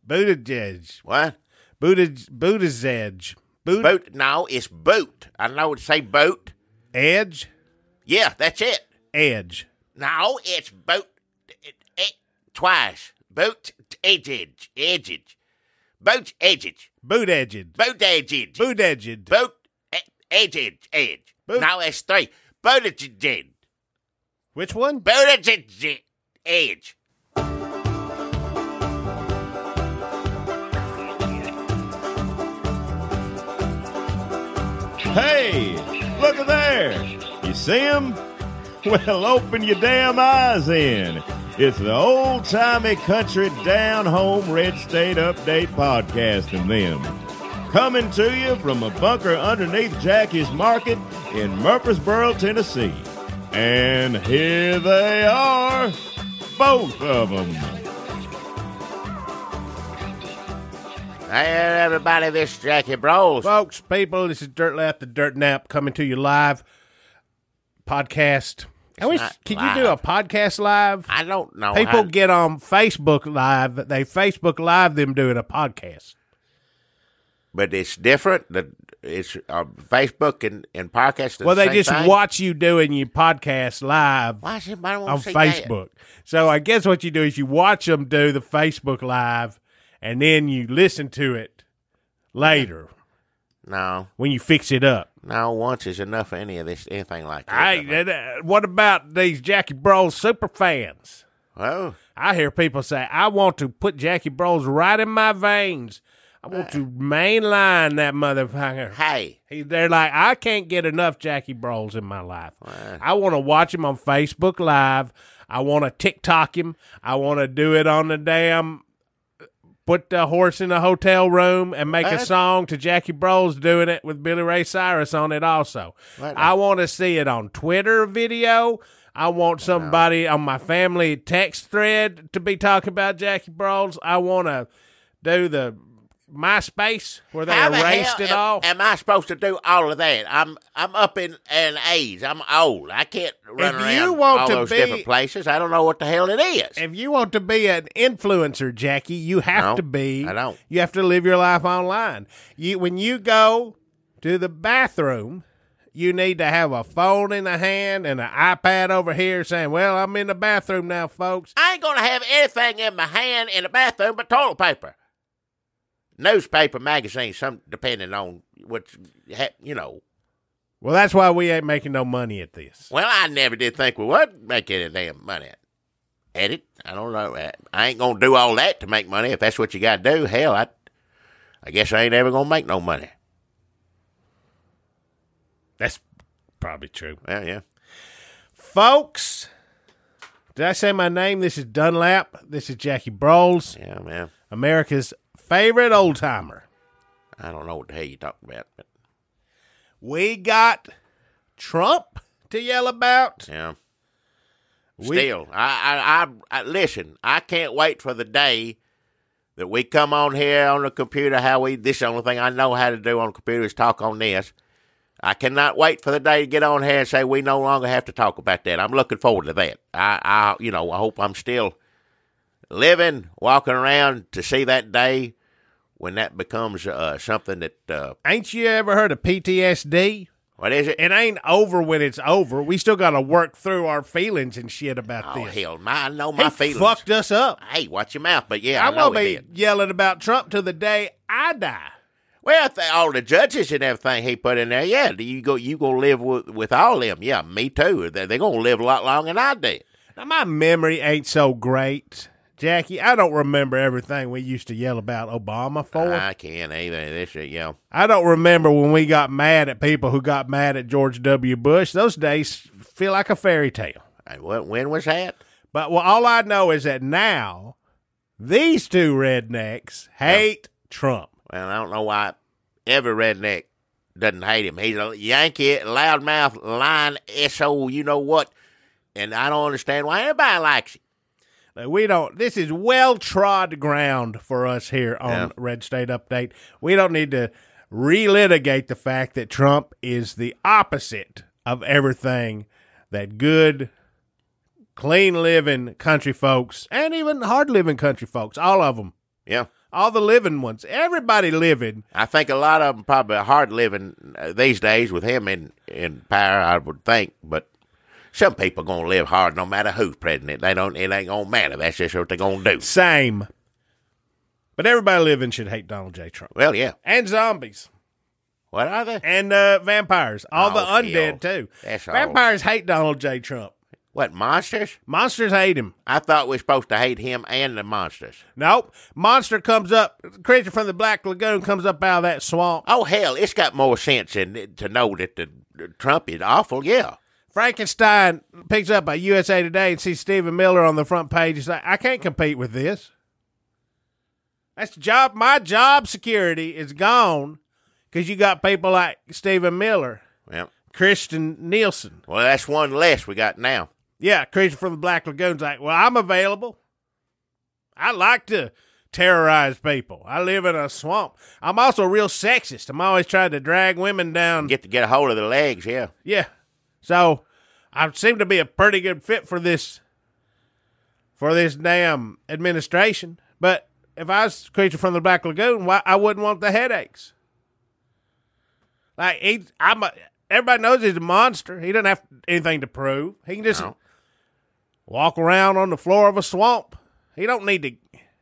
Buttigieg. What? Buttigieg. Boot? No, it's boot. I know to say boat. Edge? Yeah, that's it. Edge. No, it's boat. Twice. Boot edgage. Boat edgage. Boot edged. Boat edgage. Boot edged. Boat edge. Boot. Now it's 3. Boat edgage. Which one? Boat edge. Hey, look at there. You see him? Well, open your damn eyes in. It's the old-timey country down-home red state update podcast and them. Coming to you from a bunker underneath Jackie's Market in Murfreesboro, Tennessee. And here they are, both of them. Hey, everybody, this is Jackie Bros. Folks, people, this is Dunlap, the Dirt Nap, coming to you live. Podcast. Can you do a podcast live? I don't know. People get on Facebook Live. They Facebook Live them doing a podcast. But it's different. It's Facebook and podcast. Well, they just watch you doing your podcast live Why does everybody want on to see Facebook. So I guess what you do is you watch them do the Facebook Live, and then you listen to it later. No. When you fix it up. No, once is enough for anything like that. Hey, what about these Jackie Bros super fans? Well, I hear people say, I want to put Jackie Bros right in my veins. I want to mainline that motherfucker. hey. They're like, I can't get enough Jackie Bros in my life. I want to watch him on Facebook Live. I want to TikTok him. I want to do it on the damn... Put the horse in a hotel room and make a song to Jackie Bros doing it with Billy Ray Cyrus on it also. I want to see it on Twitter video. I want somebody on my family text thread to be talking about Jackie Bros. I want to do the MySpace where they erased it all. Am I supposed to do all of that? I'm up in age. I'm old. I can't run around all those different places. I don't know what the hell it is. If you want to be an influencer, Jackie, you have to be. I don't. You have to live your life online. When you go to the bathroom, you need to have a phone in the hand and an iPad over here saying, well, I'm in the bathroom now, folks. I ain't going to have anything in my hand in the bathroom but toilet paper. Newspaper, magazine, some depending on what, Well, that's why we ain't making no money at this. Well, I never did think we would make any damn money at it. I don't know. I ain't going to do all that to make money. If that's what you got to do, hell, I guess I ain't ever going to make no money. That's probably true. Well, yeah. Folks, did I say my name? This is Dunlap. This is Jackie Bros. Yeah, man. America's favorite old timer. I don't know what the hell you're talking about. But... We got Trump to yell about. Yeah. Still, I listen. I can't wait for the day that we come on here on the computer. This is the only thing I know how to do on the computer is talk on this. I cannot wait for the day to get on here and say we no longer have to talk about that. I'm looking forward to that. I hope I'm still living, walking around to see that day when that becomes something that... ain't you ever heard of PTSD? What is it? It ain't over when it's over. We still got to work through our feelings and shit about this. Oh, hell, I know my feelings. Fucked us up. Hey, watch your mouth, but yeah, I'm going to be yelling about Trump till the day I die. Well, all the judges and everything he put in there, yeah, you go live with all of them. Yeah, me too. They're going to live a lot longer than I did. Now, my memory ain't so great, Jackie. I don't remember everything we used to yell about Obama for. I can't either. This shit, yeah. I don't remember when we got mad at people who got mad at George W. Bush. Those days feel like a fairy tale. When was that? But all I know is that now these two rednecks hate Trump. Well, I don't know why every redneck doesn't hate him. He's a Yankee, loudmouth, lying SO, you know what? And I don't understand why anybody likes him. We don't. This is well-trod ground for us here on Red State Update. We don't need to relitigate the fact that Trump is the opposite of everything that good, clean-living country folks, and even hard-living country folks, all of them, All the living ones. Everybody living. I think a lot of them probably are hard living these days with him in power, I would think. But some people going to live hard no matter who's president. It ain't going to matter. That's just what they're going to do. Same. But everybody living should hate Donald J. Trump. Well, yeah. And zombies. What are they? And vampires. All the undead, too. Vampires hate Donald J. Trump. What, monsters? Monsters hate him. I thought we were supposed to hate him and the monsters. Nope. Monster comes up, creature from the Black Lagoon comes up out of that swamp. Oh, hell, it's got more sense to know that the Trump is awful, yeah. Frankenstein picks up a USA Today and sees Stephen Miller on the front page. He's like, I can't compete with this. That's job. My job security is gone because you got people like Stephen Miller, Kirstjen Nielsen. Well, that's one less we got now. Yeah, creature from the Black Lagoon's like, well, I'm available. I like to terrorize people. I live in a swamp. I'm also real sexist. I'm always trying to drag women down. Get a hold of the legs, yeah. Yeah. So I seem to be a pretty good fit for this damn administration. But if I was a creature from the Black Lagoon, I wouldn't want the headaches. Like everybody knows he's a monster. He doesn't have anything to prove. He can just walk around on the floor of a swamp. He don't need to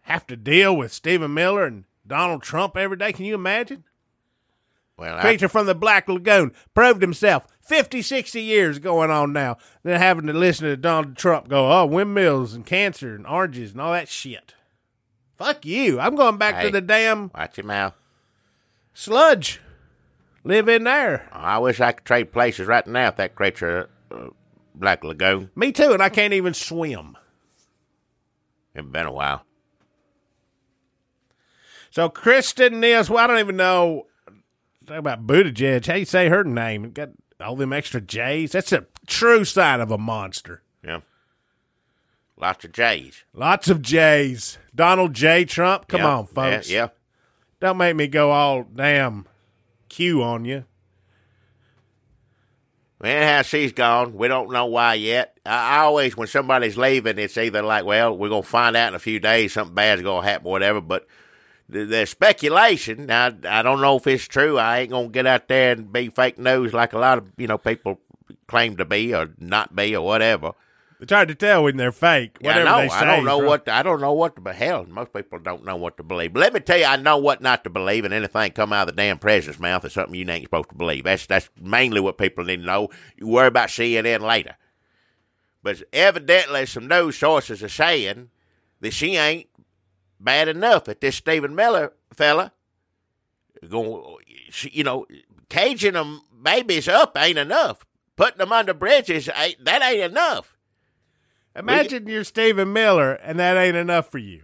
have to deal with Stephen Miller and Donald Trump every day. Can you imagine? Well, creature from the Black Lagoon proved himself. 50, 60 years going on now. Then having to listen to Donald Trump go, oh, windmills and cancer and oranges and all that shit. Fuck you. I'm going back to the damn... Watch your mouth. Sludge. Live in there. I wish I could trade places right now with that creature, Black Lagoon. Me too, and I can't even swim. It's been a while. So Kirstjen Nielsen, well, I don't even know. Talk about Buttigieg. How you say her name? Got all them extra J's. That's a true sign of a monster. Yeah. Lots of J's. Lots of J's. Donald J. Trump. Come on, folks. Yeah. Don't make me go all damn Q on you. Anyhow, she's gone. We don't know why yet. I always, when somebody's leaving, it's either like, well, we're going to find out in a few days, something bad's going to happen, whatever. But the speculation, now, I don't know if it's true. I ain't going to get out there and be fake news like a lot of, people claim to be or not be or whatever. It's hard to tell when they're fake. Whatever they say. I don't know what to, but hell, most people don't know what to believe. But let me tell you, I know what not to believe, and anything come out of the damn president's mouth is something you ain't supposed to believe. That's mainly what people need to know. You worry about CNN later. But evidently, some news sources are saying that she ain't bad enough at this Stephen Miller fella. Caging them babies up ain't enough. Putting them under bridges, ain't enough. Imagine you're Stephen Miller, and that ain't enough for you.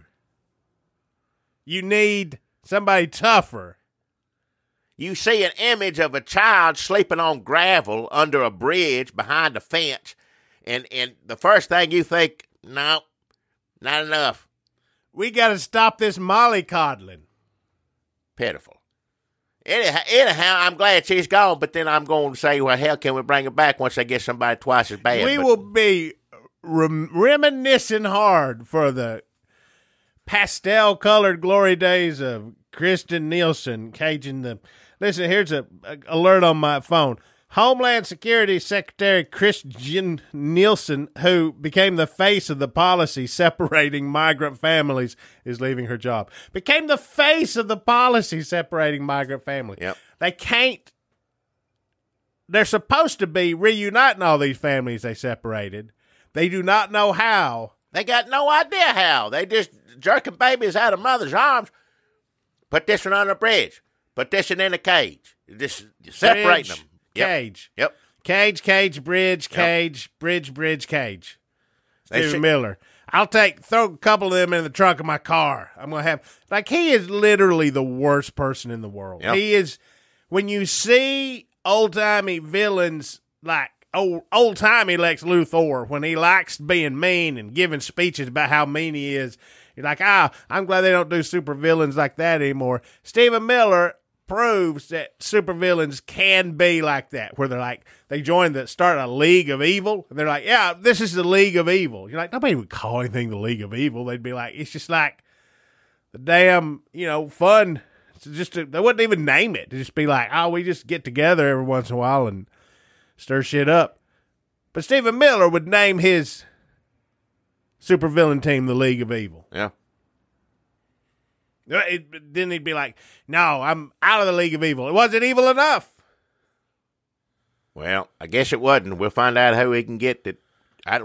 You need somebody tougher. You see an image of a child sleeping on gravel under a bridge behind a fence, and the first thing you think, no, not enough. We got to stop this mollycoddling. Pitiful. Anyhow, I'm glad she's gone, but then I'm going to say, well, hell, can we bring her back once they get somebody twice as bad? We will be reminiscing hard for the pastel-colored glory days of Kirstjen Nielsen caging the... Listen, here's a alert on my phone. Homeland Security Secretary Kirstjen Nielsen, who became the face of the policy separating migrant families, is leaving her job. Became the face of the policy separating migrant families. Yep. They can't... They're supposed to be reuniting all these families they separated. They do not know how. They got no idea how. They just jerking babies out of mother's arms. Put this one on a bridge. Put this one in a cage. Just separating them. Cage. Yep. Cage, bridge, cage, bridge, cage. Stephen Miller. I'll throw a couple of them in the trunk of my car. I'm going to have, he is literally the worst person in the world. Yep. He is, when you see old-timey villains like old-timey Lex Luthor, when he likes being mean and giving speeches about how mean he is, you're like, I'm glad they don't do super villains like that anymore. Stephen Miller proves that supervillains can be like that, where they're like, they start a League of Evil, and they're like, yeah, this is the League of Evil. You're like, nobody would call anything the League of Evil. They'd be like, it's just like the damn, fun. They wouldn't even name it. They'd just be like, oh, we just get together every once in a while and stir shit up. But Stephen Miller would name his supervillain team the League of Evil. Yeah. Then he'd be like, no, I'm out of the League of Evil. It wasn't evil enough. Well, I guess it wasn't. We'll find out who we can get that.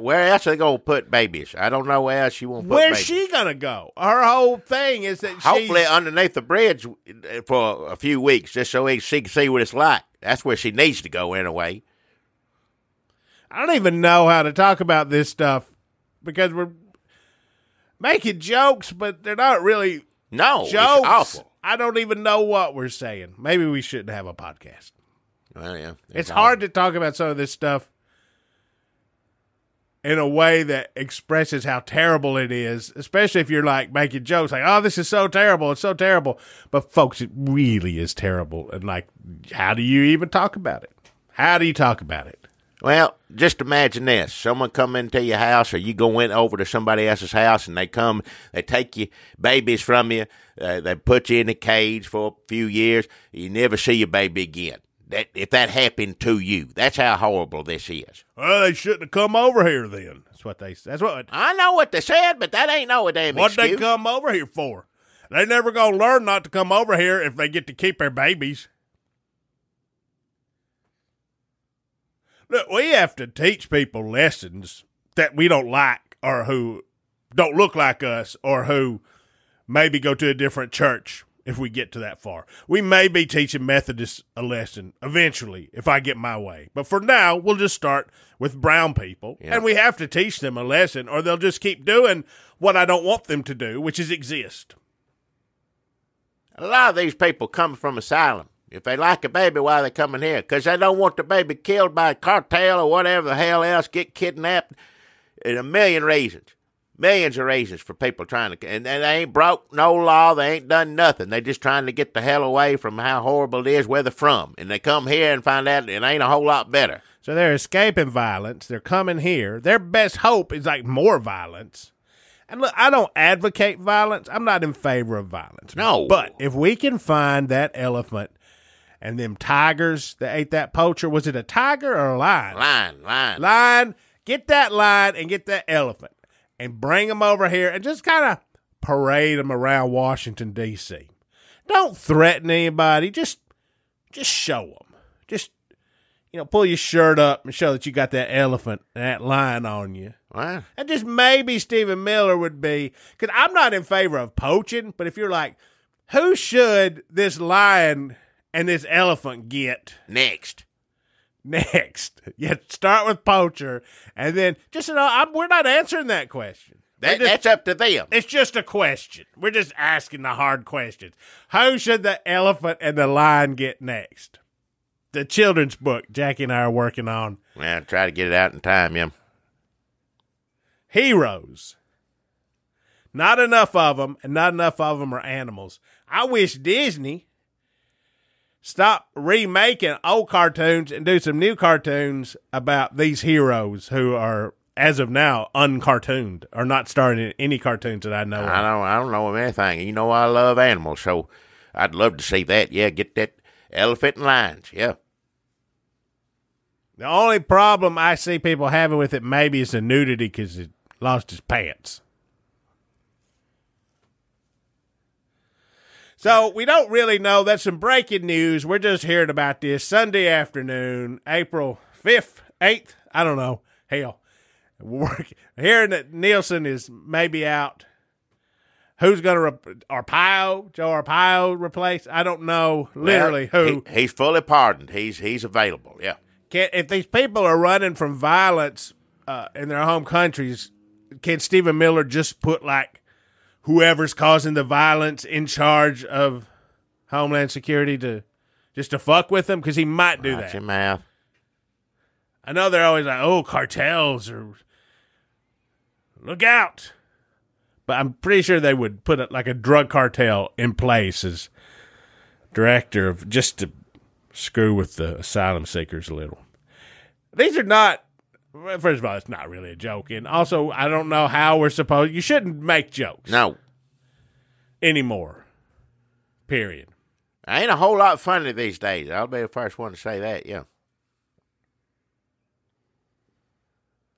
Where else are they going to put babies? I don't know where else she won't put Where's babies. she going to go? Her whole thing is that hopefully underneath the bridge for a few weeks, just so she can see what it's like. That's where she needs to go anyway. I don't even know how to talk about this stuff because we're making jokes, but they're not really jokes. It's awful. I don't even know what we're saying. Maybe we shouldn't have a podcast. Well, yeah. It's hard to talk about some of this stuff in a way that expresses how terrible it is, especially if you're like making jokes like, oh, this is so terrible. It's so terrible. But folks, it really is terrible. And like, how do you even talk about it? How do you talk about it? Well, just imagine this. Someone come into your house or you go in over to somebody else's house and they come, they take your babies from you, they put you in a cage for a few years, you never see your baby again. If that happened to you, that's how horrible this is. Well, they shouldn't have come over here then. That's what I know what they said, but that ain't no damn excuse. What'd they come over here for? They never gonna learn not to come over here if they get to keep their babies. Look, we have to teach people lessons that we don't like or who don't look like us or who maybe go to a different church if we get to that far. We may be teaching Methodists a lesson eventually if I get my way. But for now, we'll just start with brown people. Yeah. And we have to teach them a lesson or they'll just keep doing what I don't want them to do, which is exist. A lot of these people come from asylum. If they like a baby, why are they coming here? Because they don't want the baby killed by a cartel or whatever the hell else, get kidnapped. And a million reasons. Millions of reasons for people trying to, and they ain't broke no law, they ain't done nothing. They just trying to get the hell away from how horrible it is where they're from. And they come here and find out it ain't a whole lot better. So they're escaping violence. They're coming here. Their best hope is like more violence. And look, I don't advocate violence. I'm not in favor of violence. No. But if we can find that elephant and them tigers that ate that poacher, was it a tiger or a lion? Lion. Get that lion and get that elephant. And bring them over here and just kind of parade them around Washington, D.C. Don't threaten anybody. Just show them. Just, pull your shirt up and show that you got that elephant and that lion on you. Wow. And just maybe Stephen Miller would be, because I'm not in favor of poaching, but if you're like, who should this lion and this elephant get? Next. Yeah, start with poacher, and then we're not answering that question. That's up to them. It's just a question. We're just asking the hard questions. Who should the elephant and the lion get next? The children's book Jackie and I are working on. Well, try to get it out in time, yeah. Heroes. Not enough of them, and not enough of them are animals. I wish Disney stop remaking old cartoons and do some new cartoons about these heroes who are, as of now, uncartooned or not starring in any cartoons that I know of. I don't know of anything. You know I love animals, so I'd love to see that. Yeah, get that elephant and lions. Yeah. The only problem I see people having with it maybe is the nudity because he lost his pants. So we don't really know. That's some breaking news. We're just hearing about this Sunday afternoon, April 5th, 8th. I don't know. Hell. Hearing that Nielsen is maybe out. Who's going to Joe Arpaio replace? I don't know literally who. He's fully pardoned. He's available, yeah. If these people are running from violence in their home countries, can Stephen Miller just put like whoever's causing the violence in charge of Homeland Security to fuck with them? Because he might do that. Watch your mouth. I know they're always like, oh, cartels or look out. But I'm pretty sure they would put a drug cartel in place as director of just to screw with the asylum seekers a little. These are not. First of all, it's not really a joke. And also, I don't know how we're supposed... You shouldn't make jokes. No. anymore. Period. Ain't a whole lot funny these days. I'll be the first one to say that, yeah.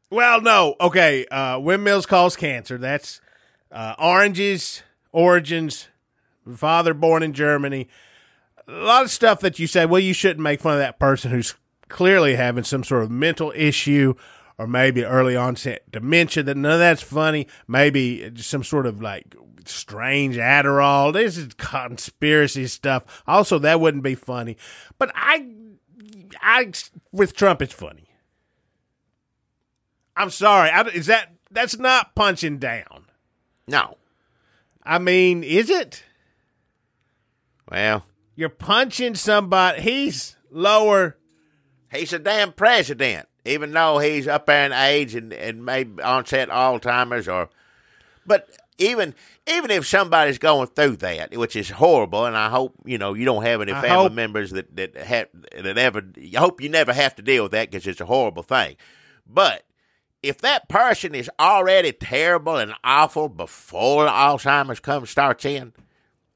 Well, no. Okay, windmills cause cancer. That's oranges, origins, father born in Germany. A lot of stuff that you say, well, you shouldn't make fun of that person who's clearly having some sort of mental issue or maybe early onset dementia. That none of that's funny. Maybe just some sort of like strange Adderall. This is conspiracy stuff. Also, that wouldn't be funny. But I with Trump, it's funny. I'm sorry. That's not punching down? No. I mean, is it? Well, you're punching somebody. He's lower. He's a damn president, even though he's up there in age and maybe onset Alzheimer's but even if somebody's going through that, which is horrible, and I hope you don't have any family members that ever. I hope you never have to deal with that because it's a horrible thing. But if that person is already terrible and awful before Alzheimer's starts in,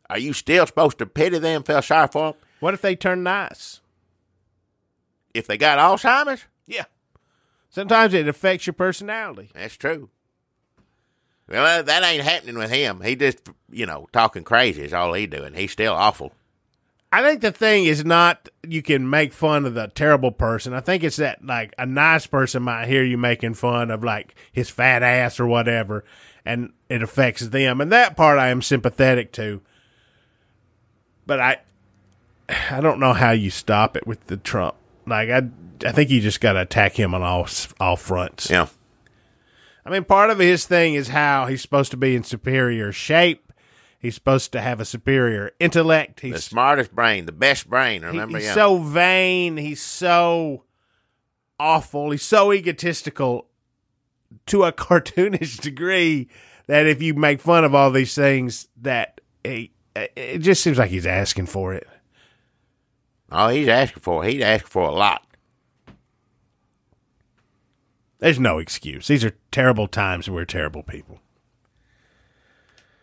are you still supposed to pity them, feel sorry for them? What if they turn nice? If they got Alzheimer's? Yeah. Sometimes it affects your personality. That's true. Well, that ain't happening with him. He just, talking crazy is all he doing. He's still awful. I think the thing is not you can make fun of the terrible person. I think it's that, like, a nice person might hear you making fun of, like, his fat ass or whatever, and it affects them. And that part I am sympathetic to. But I don't know how you stop it with the Trump. Like, I think you just got to attack him on all fronts. Yeah. I mean, part of his thing is how he's supposed to be in superior shape. He's supposed to have a superior intellect. He's the smartest brain, the best brain. Remember, he's so vain. He's so awful. He's so egotistical to a cartoonish degree that if you make fun of all these things, that it just seems like he's asking for it. Oh, he's asking for it. He's asking for a lot. There's no excuse. These are terrible times and we're terrible people.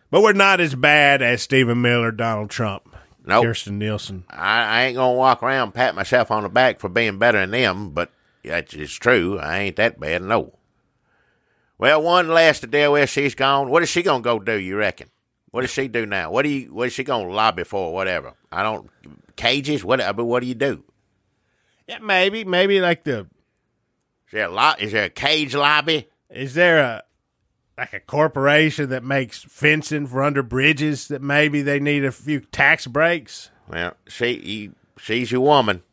But we're not as bad as Stephen Miller, Donald Trump, nope. Kirstjen Nielsen. I ain't going to walk around and pat myself on the back for being better than them, but it's true. I ain't that bad, no. Well, one last to deal with, she's gone. What is she going to go do, you reckon? What does she do now? What is she going to lobby for, whatever? Cages? What do you do? Yeah, maybe like the... Is there a cage lobby? Is there a corporation that makes fencing for under bridges that maybe they need a few tax breaks? Well, she's your woman.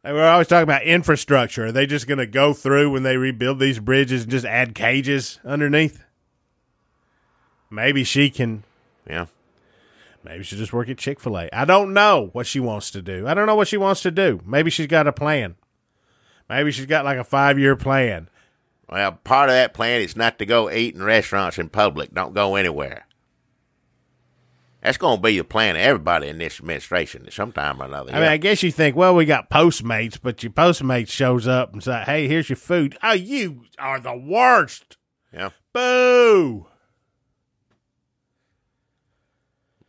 And we're always talking about infrastructure. Are they just going to go through when they rebuild these bridges and just add cages underneath? Maybe she can. Yeah. Maybe she'll just work at Chick-fil-A. I don't know what she wants to do. Maybe she's got a plan. Maybe she's got like a 5-year plan. Well, part of that plan is not to go eat in restaurants in public. Don't go anywhere. That's going to be the plan of everybody in this administration at some time or another. I mean, I guess you think, well, we got Postmates, but your Postmates shows up and says, hey, here's your food. Oh, you are the worst. Yeah. Boo.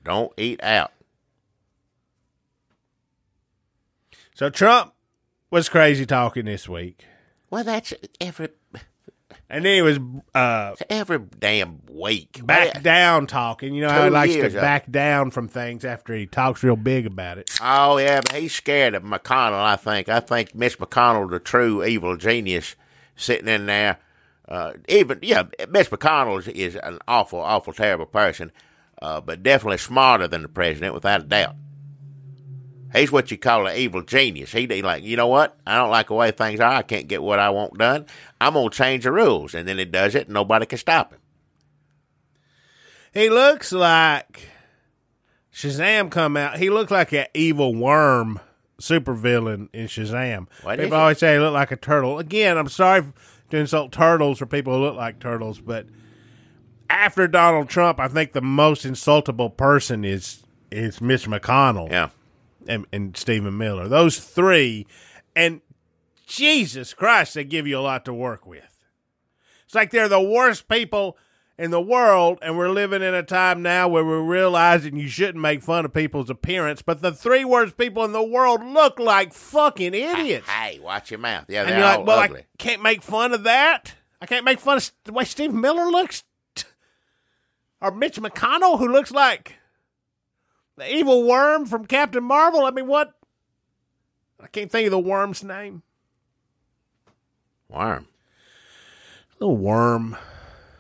Don't eat out. So Trump was crazy talking this week. Well, that's every... And then he was... every damn week. Back down talking. You know how he likes to back down from things after he talks real big about it. Oh, yeah, but he's scared of McConnell, I think. I think Mitch McConnell, the true evil genius, sitting in there. Mitch McConnell is an awful, awful, terrible person. But definitely smarter than the president, without a doubt. He's what you call an evil genius. He'd like, you know what? I don't like the way things are. I can't get what I want done. I'm going to change the rules. And then he does it, and nobody can stop him. He looks like Shazam come out. He looked like an evil worm supervillain in Shazam. People always say he looked like a turtle. Again, I'm sorry to insult turtles or people who look like turtles, but... After Donald Trump, I think the most insultable person is Mitch McConnell. Yeah. And Stephen Miller. Those three. And Jesus Christ, they give you a lot to work with. It's like they're the worst people in the world, and we're living in a time now where we're realizing you shouldn't make fun of people's appearance, but the three worst people in the world look like fucking idiots. Hey, watch your mouth. Yeah, and they're you're all like, well, ugly. I can't make fun of that. I can't make fun of the way Steve Miller looks. Or Mitch McConnell, who looks like the evil worm from Captain Marvel. I mean, what? I can't think of the worm's name. Worm. Little worm.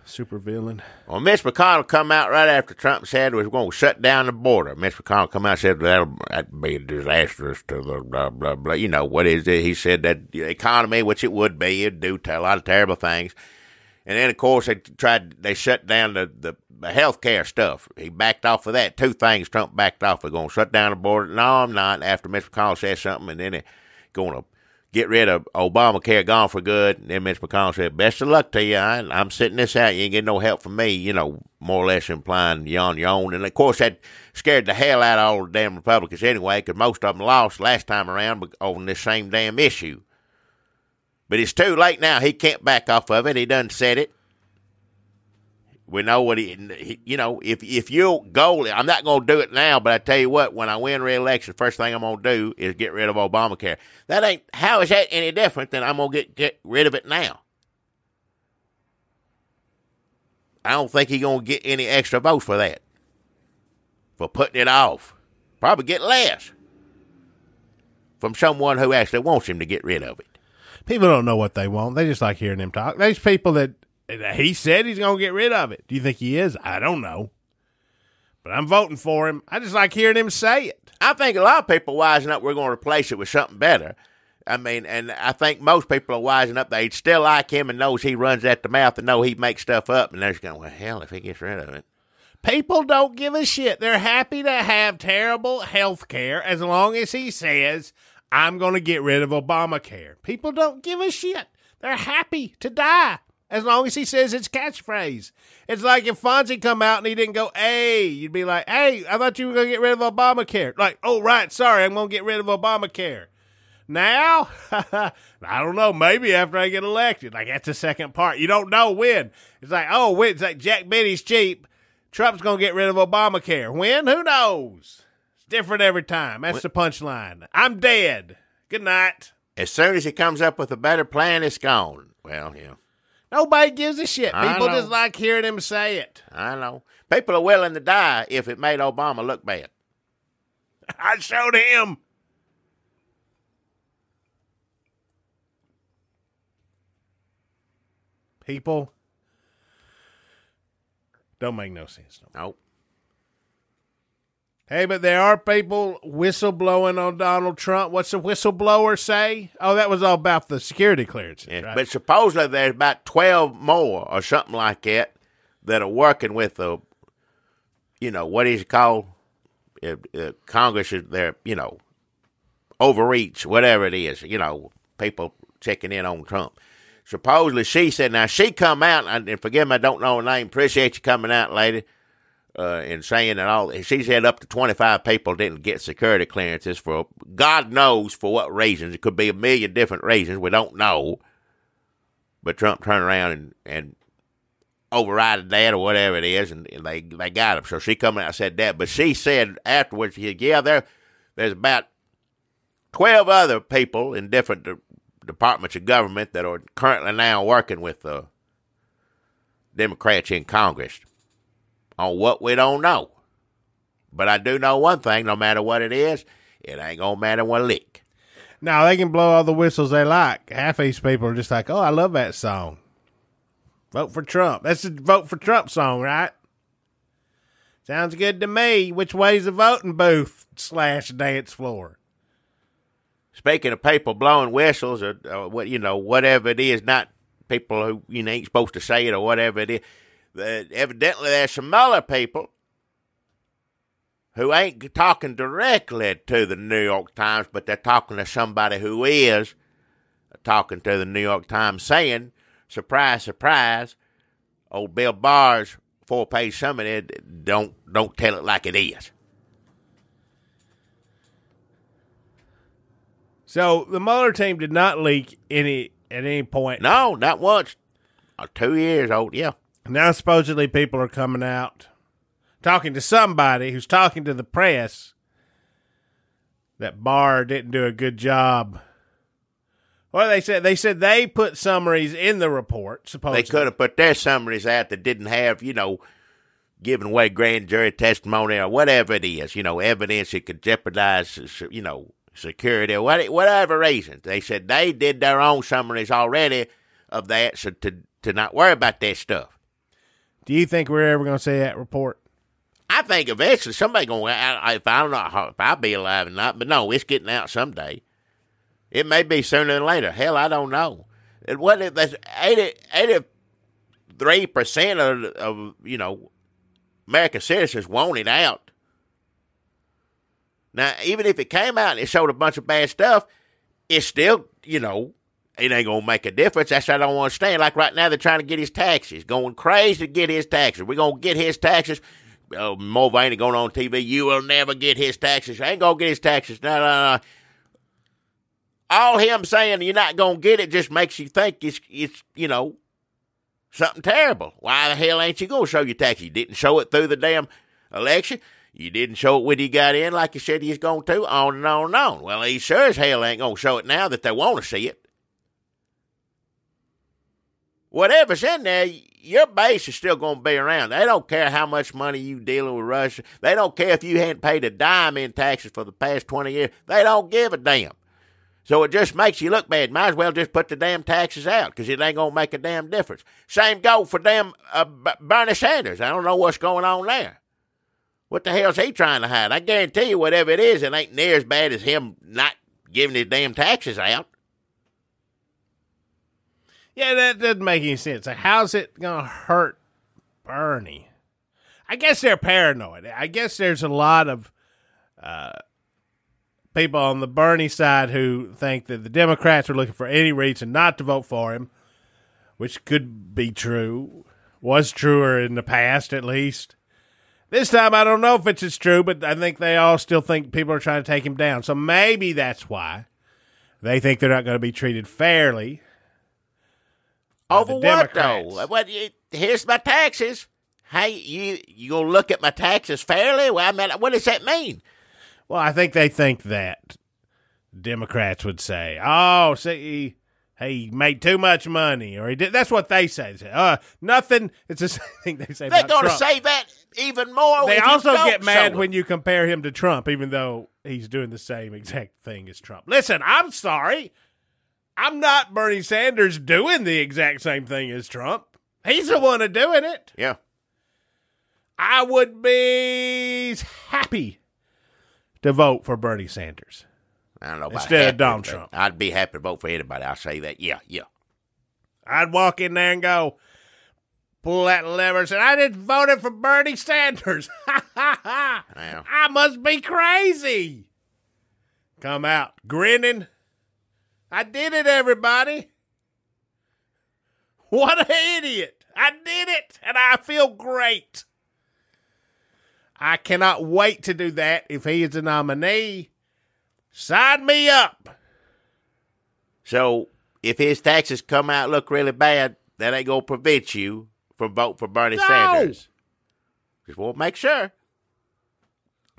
Super villain. Well, Mitch McConnell come out right after Trump said we was going to shut down the border. Mitch McConnell come out and said that'd be disastrous to the blah, blah, blah. You know, what is it? He said that the economy, which it would be, it'd do a lot of terrible things. And then, of course, they shut down the health care stuff. He backed off of that. Two things Trump backed off. We're going to shut down the border. No, I'm not. After Mitch McConnell said something, and then they're going to get rid of Obamacare, gone for good. And then Mitch McConnell said, best of luck to you. I'm sitting this out. You ain't getting no help from me, you know, more or less implying you're on your own. And, of course, that scared the hell out of all the damn Republicans anyway, because most of them lost last time around over this same damn issue. But it's too late now. He can't back off of it. He done said it. We know what he you know, if you'll go, I'm not going to do it now, but I tell you what, when I win re-election, first thing I'm going to do is get rid of Obamacare. How is that any different than I'm going to get rid of it now? I don't think he's going to get any extra votes for that, for putting it off. Probably get less from someone who actually wants him to get rid of it. People don't know what they want. They just like hearing him talk. There's people that he said he's going to get rid of it. Do you think he is? I don't know. But I'm voting for him. I just like hearing him say it. I think a lot of people wising up we're going to replace it with something better. I mean, and I think most people are wising up. They still like him and knows he runs at the mouth and know he makes stuff up. And they're just going, well, hell, if he gets rid of it. People don't give a shit. They're happy to have terrible health care as long as he says, I'm going to get rid of Obamacare. People don't give a shit. They're happy to die as long as he says its catchphrase. It's like if Fonzie come out and he didn't go, hey, you'd be like, hey, I thought you were going to get rid of Obamacare. Like, oh, right, sorry, I'm going to get rid of Obamacare. Now, I don't know, maybe after I get elected. Like, that's the second part. You don't know when. It's like, oh, when? It's like Jack Benny's cheap. Trump's going to get rid of Obamacare. When? Who knows? It's different every time. That's the punchline. I'm dead. Good night. As soon as he comes up with a better plan, it's gone. Well, yeah. Nobody gives a shit. People just like hearing him say it. I know. People are willing to die if it made Obama look bad. I showed him. People don't make no sense. Nope. Hey, but there are people whistleblowing on Donald Trump. What's the whistleblower say? Oh, that was all about the security clearances, Yeah, right? but supposedly there's about 12 more or something like that that are working with the, what is it called? Congress is there, overreach, whatever it is, people checking in on Trump. Supposedly she said, now she come out, and forgive me, I don't know her name, appreciate you coming out, lady. And saying that all, she said up to 25 people didn't get security clearances for God knows for what reasons. It could be a million different reasons. We don't know. But Trump turned around and overrided that or whatever it is, and they got him. So she come out and said that. But she said afterwards, there's about 12 other people in different departments of government that are currently now working with the Democrats in Congress on what we don't know. But I do know one thing, no matter what it is, it ain't going to matter one lick. Now, they can blow all the whistles they like. Half of these people are just like, oh, I love that song. Vote for Trump. That's the Vote for Trump song, right? Sounds good to me. Which way's the voting booth / dance floor? Speaking of people blowing whistles or whatever it is, not people who ain't supposed to say it or whatever it is, evidently there's some Mueller people who ain't talking directly to the New York Times, but they're talking to somebody who is talking to the New York Times, saying, surprise, surprise, old Bill Barr's 4-page summary, don't tell it like it is. So the Mueller team did not leak at any point. No, not once. 2 years old, yeah. Now supposedly people are coming out talking to somebody who's talking to the press that Barr didn't do a good job. Well, they said they put summaries in the report, supposedly. They could have put their summaries out that didn't have, giving away grand jury testimony or whatever it is, evidence that could jeopardize, security or whatever reason. They said they did their own summaries already of that, so to not worry about that stuff. Do you think we're ever going to see that report? I think eventually somebody going to, if I don't know if I'll be alive or not, but no, it's getting out someday. It may be sooner than later. Hell, I don't know. What if that's 83% of American citizens want it out? Now, even if it came out and it showed a bunch of bad stuff, it's still, it ain't going to make a difference. That's what I don't understand. Like right now, they're trying to get his taxes, going crazy to get his taxes. We're going to get his taxes. Mulvaney going on TV, you will never get his taxes. I ain't going to get his taxes. No. All him saying you're not going to get it just makes you think it's something terrible. Why the hell ain't you going to show your taxes? You didn't show it through the damn election. You didn't show it when you got in like you said you was going to, on and on and on. Well, he sure as hell ain't going to show it now that they want to see it. Whatever's in there, your base is still going to be around. They don't care how much money you dealing with Russia. They don't care if you hadn't paid a dime in taxes for the past 20 years. They don't give a damn. So it just makes you look bad. Might as well just put the damn taxes out because it ain't going to make a damn difference. Same go for damn Bernie Sanders. I don't know what's going on there. What the hell's he trying to hide? I guarantee you whatever it is, it ain't near as bad as him not giving his damn taxes out. Yeah, that doesn't make any sense. How's it going to hurt Bernie? I guess they're paranoid. I guess there's a lot of people on the Bernie side who think that the Democrats are looking for any reason not to vote for him, which could be true, was truer in the past at least. This time, I don't know if it's as true, but I think they all still think people are trying to take him down. So maybe that's why they think they're not going to be treated fairly. Over what, though? Here's my taxes. Hey, you going to look at my taxes fairly? Well, I mean, what does that mean? Well, I think they think that Democrats would say, oh, see, he made too much money, or he did. That's what they say. They say nothing. It's the same thing they say about Trump. They're going to say that even more. They also get mad when you compare him to Trump, even though he's doing the same exact thing as Trump. Listen, I'm sorry. I'm not Bernie Sanders doing the exact same thing as Trump. He's the one doing it. Yeah. I would be happy to vote for Bernie Sanders. I don't know about instead happy, of Donald Trump. I'd be happy to vote for anybody. I'll say that. Yeah. I'd walk in there and go, pull that lever and say, I just voted for Bernie Sanders. I must be crazy. Come out grinning. I did it, everybody. What an idiot. I did it, and I feel great. I cannot wait to do that if he is the nominee. Sign me up. So, if his taxes come out look really bad, that ain't going to prevent you from voting for Bernie Sanders. Just want to make sure.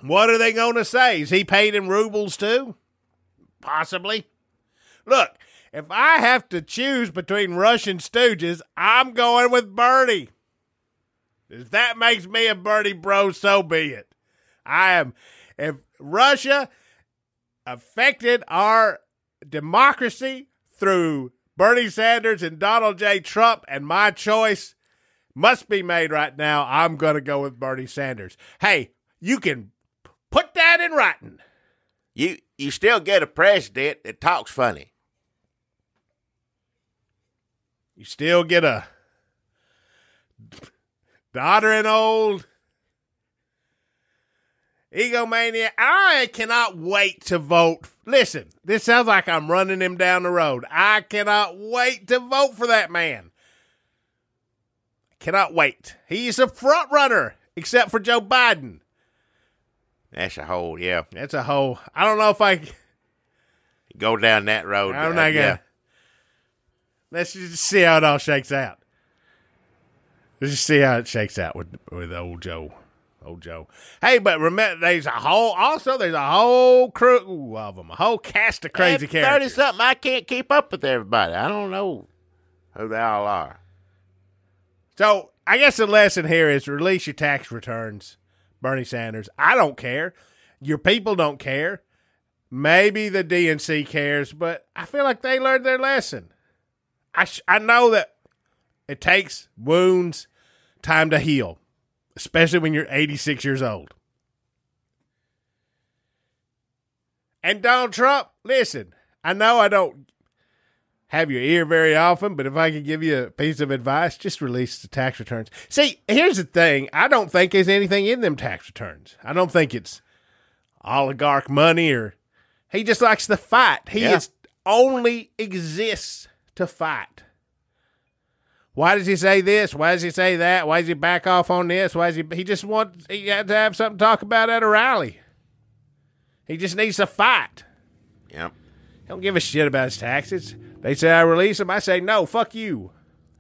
What are they going to say? Is he paid in rubles too? Possibly. Look, if I have to choose between Russian stooges, I'm going with Bernie. If that makes me a Bernie bro, so be it. If Russia affected our democracy through Bernie Sanders and Donald J. Trump, and my choice must be made right now, I'm going to go with Bernie Sanders. Hey, you can put that in writing. You still get a president that talks funny. You still get a doddering old egomaniac. I cannot wait to vote. Listen, this sounds like I'm running him down the road. I cannot wait to vote for that man. Cannot wait. He's a front runner, except for Joe Biden. That's a whole, yeah. That's a whole. I don't know if I go down that road. I'm not gonna. Let's just see how it all shakes out. Let's just see how it shakes out with old Joe. Old Joe. Hey, but remember, there's a whole crew of them, a whole cast of crazy characters. 30-something, I can't keep up with everybody. I don't know who they all are. So I guess the lesson here is release your tax returns, Bernie Sanders. I don't care. Your people don't care. Maybe the DNC cares, but I feel like they learned their lesson. I know that it takes wounds time to heal, especially when you're 86 years old. And Donald Trump, listen, I know I don't have your ear very often, but if I could give you a piece of advice, just release the tax returns. See, here's the thing. I don't think there's anything in them tax returns. I don't think it's oligarch money or he just likes to fight. He only exists to fight. Why does he say this? Why does he say that? Why does he back off on this? Why is he had to have something to talk about at a rally. He just needs to fight. Yep. He don't give a shit about his taxes. They say I release him. I say no, fuck you.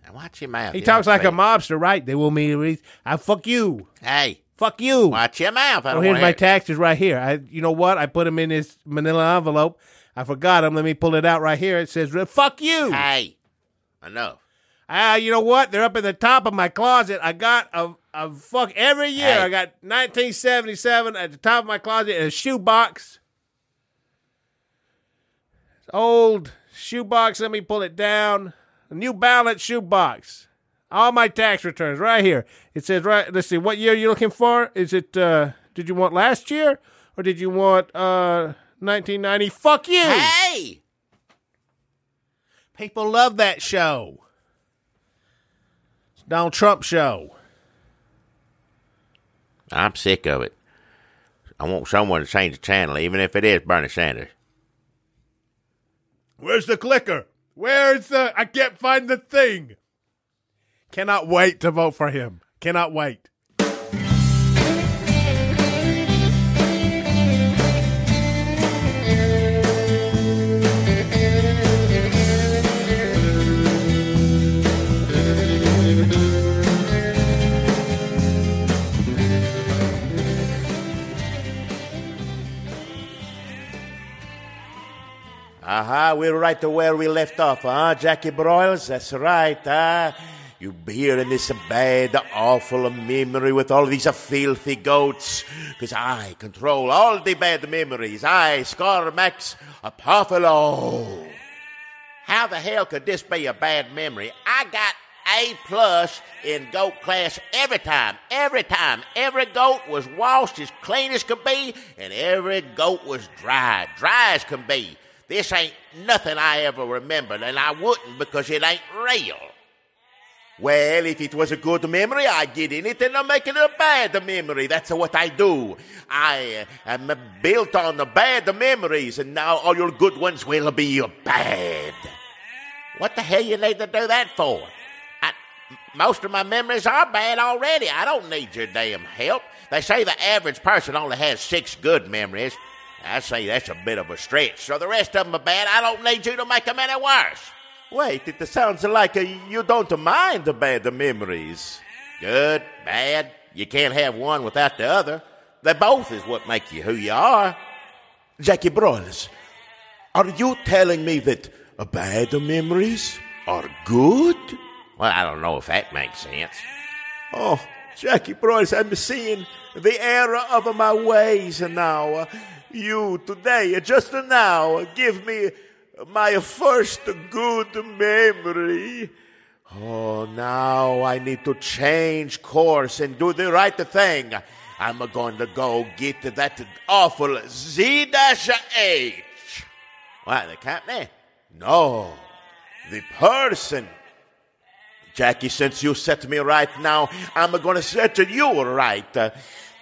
Now watch your mouth. He talks like a mobster, right? They want me to release. Fuck you. Hey. Fuck you. Watch your mouth. Here's my taxes right here. You know what? I put them in this manila envelope. I forgot them. Let me pull it out right here. It says, fuck you. Hey. Enough. You know what? They're up in the top of my closet. I got a fuck every year. Hey. I got 1977 at the top of my closet in a shoebox. Old shoebox. Let me pull it down. A New Balance shoebox. All my tax returns right here. It says right. Let's see. What year are you looking for? Is it? Did you want last year or did you want 1990? Fuck you. Hey. People love that show. It's Donald Trump show. I'm sick of it. I want someone to change the channel, even if it is Bernie Sanders. Where's the clicker? Where's the... I can't find the thing. Cannot wait to vote for him. Cannot wait. We're right to where we left off, Jackie Broyles? That's right, You here in this bad, awful memory with all these filthy goats, because I control all the bad memories. I, Scarmax Apophylo. How the hell could this be a bad memory? I got A+ in goat class every time. Every goat was washed as clean as could be, and every goat was dry as can be. This ain't nothing I ever remembered, and I wouldn't because it ain't real. Well, if it was a good memory, I get in it and I make it a bad memory. That's what I do. I am built on the bad memories, and now all your good ones will be bad. What the hell you need to do that for? Most of my memories are bad already. I don't need your damn help. They say the average person only has 6 good memories. I say that's a bit of a stretch. So the rest of them are bad. I don't need you to make them any worse. Wait, it sounds like you don't mind the bad memories. Good, bad. You can't have one without the other. They both is what make you who you are. Jackie Broyles, are you telling me that bad memories are good? Well, I don't know if that makes sense. Oh, Jackie Broyles, I'm seeing the error of my ways now. You today, just now, give me my first good memory. Oh, now I need to change course and do the right thing. I'm going to go get that awful Z-H. What, the company? No, the person. Jackie, since you set me right now, I'm going to set you right.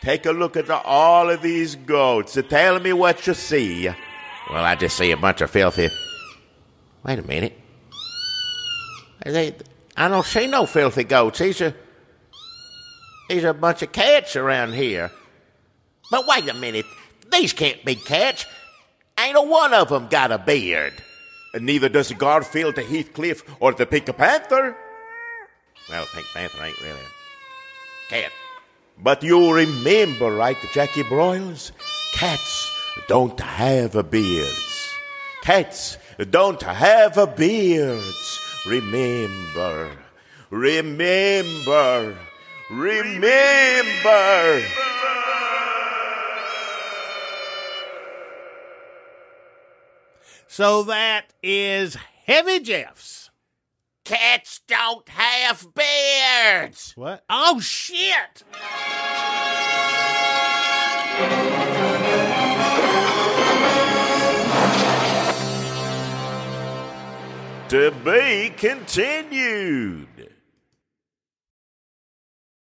Take a look at all of these goats. Tell me what you see. Well, I just see a bunch of filthy... Wait a minute. I don't see no filthy goats. These are a bunch of cats around here. But wait a minute. These can't be cats. Ain't a one of them got a beard. And neither does Garfield, the Heathcliff, or the Pink Panther. Well, Pink Panther ain't really... cat. But you remember, right, Jackie Broyles? Cats don't have beards. Cats don't have beards. Remember. Remember. Remember. So that is Heavy Jeff's. Cats don't have beards. What? Oh, shit! To be continued.